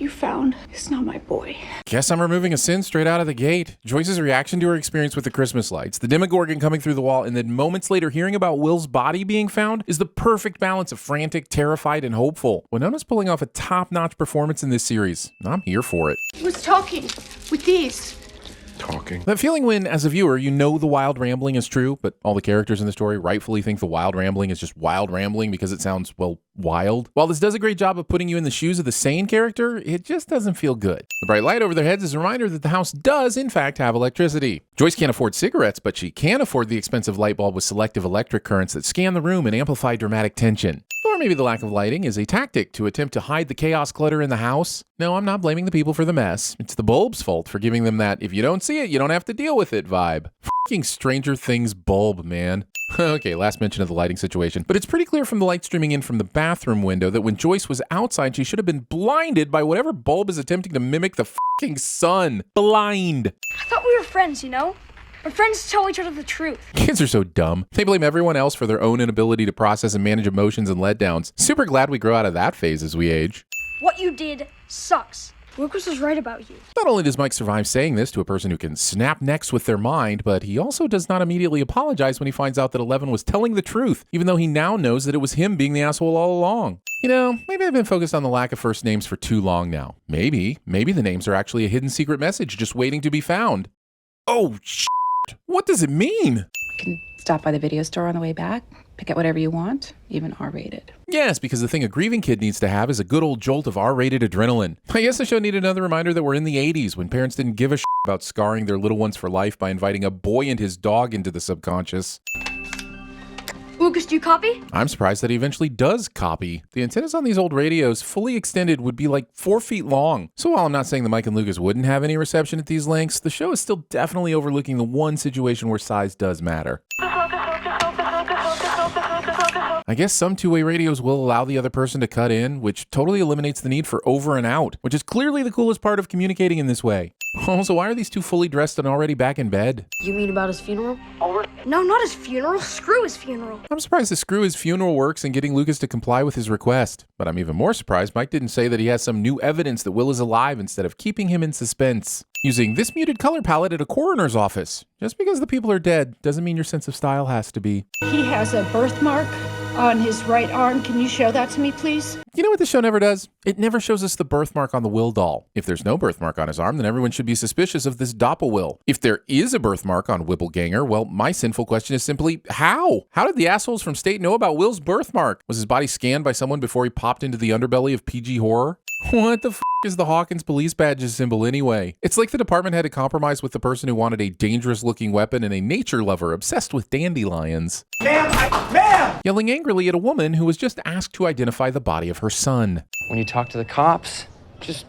you found is not my boy. Guess I'm removing a sin straight out of the gate. Joyce's reaction to her experience with the Christmas lights, the Demogorgon coming through the wall, and then moments later hearing about Will's body being found is the perfect balance of frantic, terrified, and hopeful. Winona's pulling off a top-notch performance in this series. I'm here for it. He was talking with these. Talking. That feeling when, as a viewer, you know the wild rambling is true, but all the characters in the story rightfully think the wild rambling is just wild rambling because it sounds, well, wild. While this does a great job of putting you in the shoes of the sane character, it just doesn't feel good. The bright light over their heads is a reminder that the house does, in fact, have electricity. Joyce can't afford cigarettes, but she can afford the expensive light bulb with selective electric currents that scan the room and amplify dramatic tension. Or maybe the lack of lighting is a tactic to attempt to hide the chaos clutter in the house. No, I'm not blaming the people for the mess. It's the bulb's fault for giving them that if you don't see it, you don't have to deal with it vibe. F***ing Stranger Things bulb, man. Okay, last mention of the lighting situation. But it's pretty clear from the light streaming in from the bathroom window that when Joyce was outside, she should have been blinded by whatever bulb is attempting to mimic the f***ing sun. Blind. I thought we were friends, you know? We're friends to tell each other the truth. Kids are so dumb. They blame everyone else for their own inability to process and manage emotions and letdowns. Super glad we grow out of that phase as we age. What you did sucks. Lucas was right about you. Not only does Mike survive saying this to a person who can snap necks with their mind, but he also does not immediately apologize when he finds out that Eleven was telling the truth, even though he now knows that it was him being the asshole all along. You know, maybe I've been focused on the lack of first names for too long now. Maybe the names are actually a hidden secret message just waiting to be found. Oh, shit. What does it mean? You can stop by the video store on the way back, pick out whatever you want, even R-rated. Yes, because the thing a grieving kid needs to have is a good old jolt of R-rated adrenaline. I guess the show needed another reminder that we're in the 80s when parents didn't give a shit about scarring their little ones for life by inviting a boy and his dog into the subconscious. Lucas, do you copy? I'm surprised that he eventually does copy. The antennas on these old radios, fully extended, would be like 4 feet long. So while I'm not saying that Mike and Lucas wouldn't have any reception at these lengths, the show is still definitely overlooking the one situation where size does matter. I guess some two-way radios will allow the other person to cut in, which totally eliminates the need for over and out, which is clearly the coolest part of communicating in this way. Also, why are these two fully dressed and already back in bed? You mean about his funeral? Over. No, not his funeral. Screw his funeral. I'm surprised to screw his funeral works and getting Lucas to comply with his request. But I'm even more surprised Mike didn't say that he has some new evidence that Will is alive instead of keeping him in suspense. Using this muted color palette at a coroner's office. Just because the people are dead doesn't mean your sense of style has to be. He has a birthmark on his right arm. Can you show that to me, please? You know what the show never does? It never shows us the birthmark on the Will doll. If there's no birthmark on his arm, then everyone should be suspicious of this Doppel-Will. If there is a birthmark on Wibbleganger, well, my sinful question is simply, how? How did the assholes from State know about Will's birthmark? Was his body scanned by someone before he popped into the underbelly of PG horror? What the f*** is the Hawkins police badge's symbol anyway? It's like the department had to compromise with the person who wanted a dangerous-looking weapon and a nature lover obsessed with dandelions. Ma'am! Yelling angrily at a woman who was just asked to identify the body of her son. When you talk to the cops, just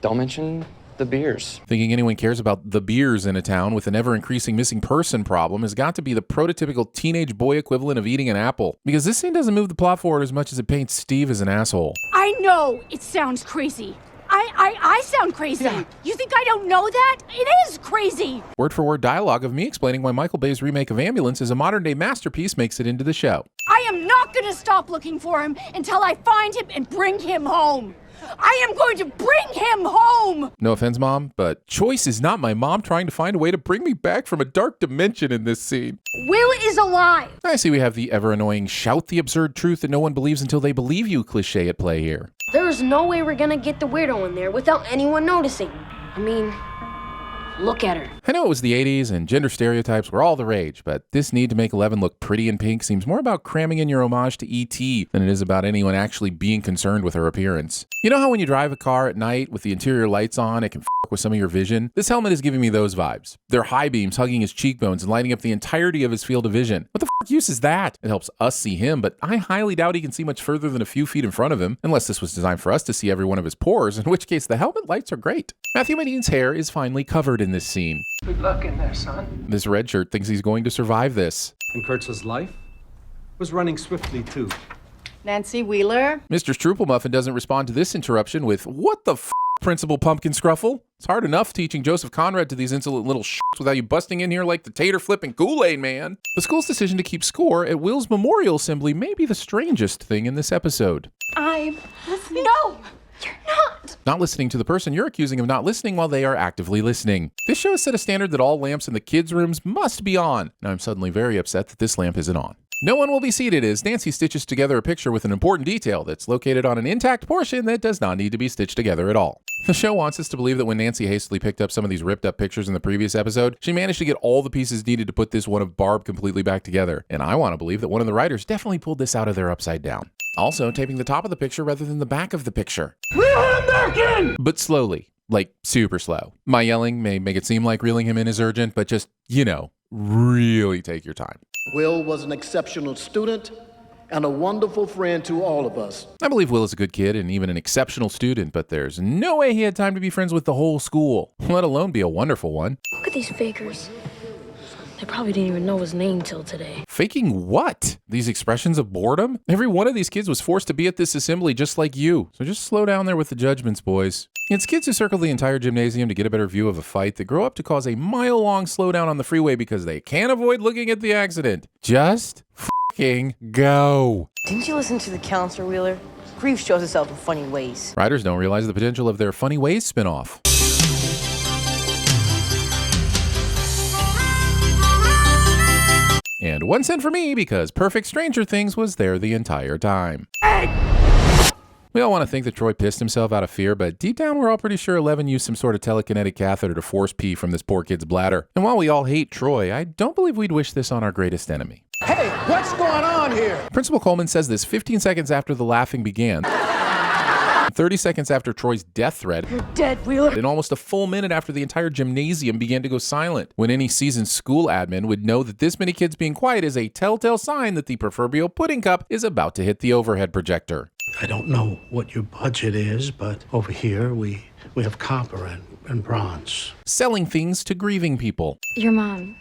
don't mention the beers. Thinking anyone cares about the beers in a town with an ever-increasing missing person problem has got to be the prototypical teenage boy equivalent of eating an apple. Because this scene doesn't move the plot forward as much as it paints Steve as an asshole. I know it sounds crazy. I sound crazy. Yeah. You think I don't know that? It is crazy. Word-for-word dialogue of me explaining why Michael Bay's remake of Ambulance is a modern-day masterpiece makes it into the show. I am not going to stop looking for him until I find him and bring him home. I am going to bring him home! No offense, Mom, but Choice is not my mom trying to find a way to bring me back from a dark dimension in this scene. Will is alive! I see we have the ever-annoying shout the absurd truth that no one believes until they believe you cliche at play here. There is no way we're gonna get the weirdo in there without anyone noticing. I mean, look at her. I know it was the 80s and gender stereotypes were all the rage, but this need to make Eleven look pretty in pink seems more about cramming in your homage to E.T. than it is about anyone actually being concerned with her appearance. You know how when you drive a car at night with the interior lights on, it can f*** with some of your vision? This helmet is giving me those vibes. They're high beams hugging his cheekbones and lighting up the entirety of his field of vision. What the f*** use is that? It helps us see him, but I highly doubt he can see much further than a few feet in front of him, unless this was designed for us to see every one of his pores, in which case the helmet lights are great. Matthew Modine's hair is finally covered in this scene. Good luck in there, son. This red shirt thinks he's going to survive this. And Kurtz's life was running swiftly, too. Nancy Wheeler? Mr. Struppelmuffin doesn't respond to this interruption with, "What the f***, Principal Pumpkin Scruffle? It's hard enough teaching Joseph Conrad to these insolent little shits without you busting in here like the tater flipping Kool-Aid man." The school's decision to keep score at Will's memorial assembly may be the strangest thing in this episode. I'm listening. No! You're not! not listening to the person you're accusing of not listening while they are actively listening. This show has set a standard that all lamps in the kids' rooms must be on. Now I'm suddenly very upset that this lamp isn't on. No one will be seated as Nancy stitches together a picture with an important detail that's located on an intact portion that does not need to be stitched together at all. The show wants us to believe that when Nancy hastily picked up some of these ripped up pictures in the previous episode, she managed to get all the pieces needed to put this one of Barb completely back together. And I want to believe that one of the writers definitely pulled this out of there upside down. Also, taping the top of the picture rather than the back of the picture. Reel him back in! But slowly. Like, super slow. My yelling may make it seem like reeling him in is urgent, but just, really take your time. Will was an exceptional student and a wonderful friend to all of us. I believe Will is a good kid and even an exceptional student, but there's no way he had time to be friends with the whole school, let alone be a wonderful one. Look at these fakers. They probably didn't even know his name till today. Faking what? These expressions of boredom? Every one of these kids was forced to be at this assembly just like you. So just slow down there with the judgments, boys. It's kids who circle the entire gymnasium to get a better view of a fight that grow up to cause a mile-long slowdown on the freeway because they can't avoid looking at the accident. Just f***ing go. Didn't you listen to the counselor, Wheeler? Grief shows itself in funny ways. Writers don't realize the potential of their Funny Ways spinoff. And 1 cent for me because Perfect Stranger Things was there the entire time. We all want to think that Troy pissed himself out of fear, but deep down we're all pretty sure 11 used some sort of telekinetic catheter to force pee from this poor kid's bladder. And while we all hate Troy, I don't believe we'd wish this on our greatest enemy. Hey, what's going on here? Principal Coleman says this 15 seconds after the laughing began. 30 seconds after Troy's death threat. You're dead, Wheeler. And almost a full minute after the entire gymnasium began to go silent. When any seasoned school admin would know that this many kids being quiet is a telltale sign that the proverbial pudding cup is about to hit the overhead projector. I don't know what your budget is, but over here we have copper and bronze. Selling things to grieving people. Your mom,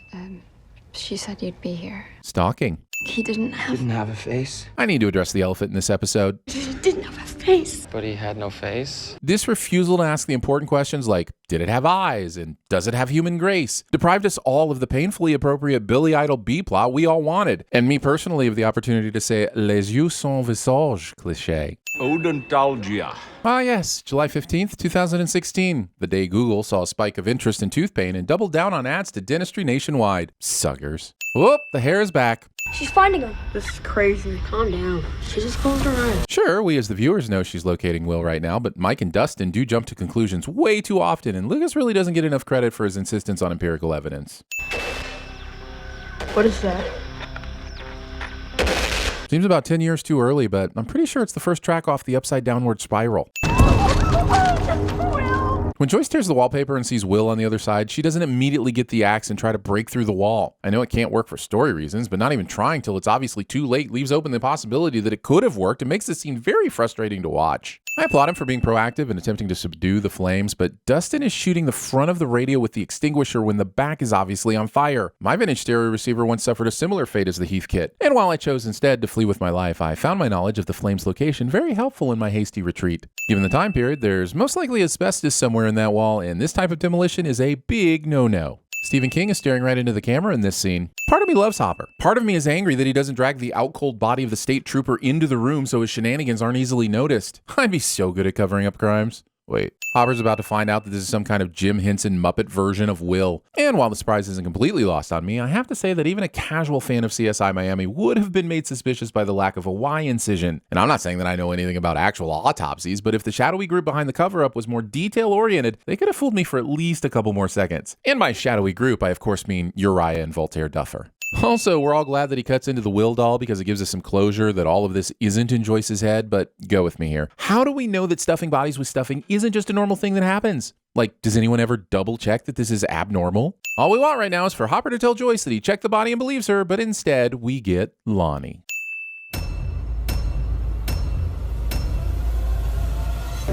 she said you'd be here. Stalking. He didn't have a face. I need to address the elephant in this episode. He didn't have a face. But he had no face. This refusal to ask the important questions like, did it have eyes? And does it have human grace? Deprived us all of the painfully appropriate Billy Idol B-plot we all wanted. And me personally of the opportunity to say, les yeux sans visage cliché. Odontologia. Ah yes, July 15th, 2016. The day Google saw a spike of interest in tooth pain and doubled down on ads to dentistry nationwide. Suckers. Whoop, the hair is back. She's finding him. This is crazy. Calm down. She just closed her eyes. Sure, we as the viewers know she's locating Will right now, but Mike and Dustin do jump to conclusions way too often, and Lucas really doesn't get enough credit for his insistence on empirical evidence. What is that? Seems about 10 years too early, but I'm pretty sure it's the first track off the Upside Downward Spiral. When Joyce tears the wallpaper and sees Will on the other side, she doesn't immediately get the axe and try to break through the wall. I know it can't work for story reasons, but not even trying till it's obviously too late leaves open the possibility that it could have worked and makes this scene very frustrating to watch. I applaud him for being proactive and attempting to subdue the flames, but Dustin is shooting the front of the radio with the extinguisher when the back is obviously on fire. My vintage stereo receiver once suffered a similar fate as the Heath kit, and while I chose instead to flee with my life, I found my knowledge of the flame's location very helpful in my hasty retreat. Given the time period, there's most likely asbestos somewhere in that wall, and this type of demolition is a big no-no. Stephen King is staring right into the camera in this scene. Part of me loves Hopper. Part of me is angry that he doesn't drag the out-cold body of the state trooper into the room so his shenanigans aren't easily noticed. I'd be so good at covering up crimes. Wait, Hopper's about to find out that this is some kind of Jim Henson Muppet version of Will. And while the surprise isn't completely lost on me, I have to say that even a casual fan of CSI Miami would have been made suspicious by the lack of a Y incision. And I'm not saying that I know anything about actual autopsies, but if the shadowy group behind the cover-up was more detail-oriented, they could have fooled me for at least a couple more seconds. And by shadowy group, I of course mean Uriah and Voltaire Duffer. Also, we're all glad that he cuts into the Will doll because it gives us some closure that all of this isn't in Joyce's head, but go with me here. How do we know that stuffing bodies with stuffing isn't just a normal thing that happens? Like, does anyone ever double check that this is abnormal? All we want right now is for Hopper to tell Joyce that he checked the body and believes her, but instead we get Lonnie.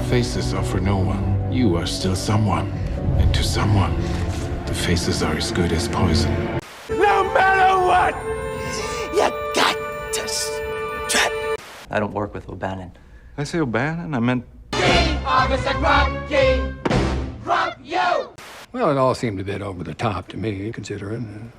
Faces are for no one. You are still someone. And to someone, the faces are as good as poison. No matter what, you got to strap. I don't work with O'Bannon. I say O'Bannon? I meant... Officer drop you! Well, it all seemed a bit over the top to me, considering...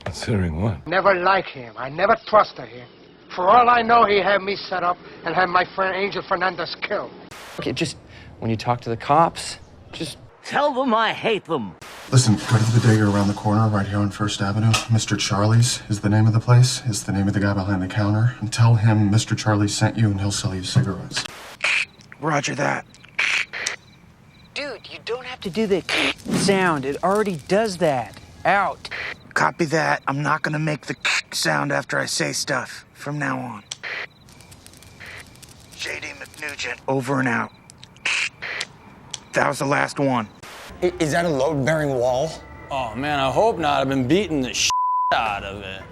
Considering what? Never like him. I never trusted him. For all I know, he had me set up and had my friend Angel Fernandez killed. Okay, just when you talk to the cops, just Tell them I hate them. Listen, go to the bodega around the corner right here on First Avenue. Mr. Charlie's is the name of the place, is the name of the guy behind the counter. And tell him Mr. Charlie sent you and he'll sell you cigarettes. Roger that. Dude, you don't have to do the sound. It already does that. Out. Copy that. I'm not gonna make the sound after I say stuff from now on. J.D. McNugent, over and out. That was the last one. Is that a load-bearing wall? Oh, man, I hope not. I've been beating the shit out of it.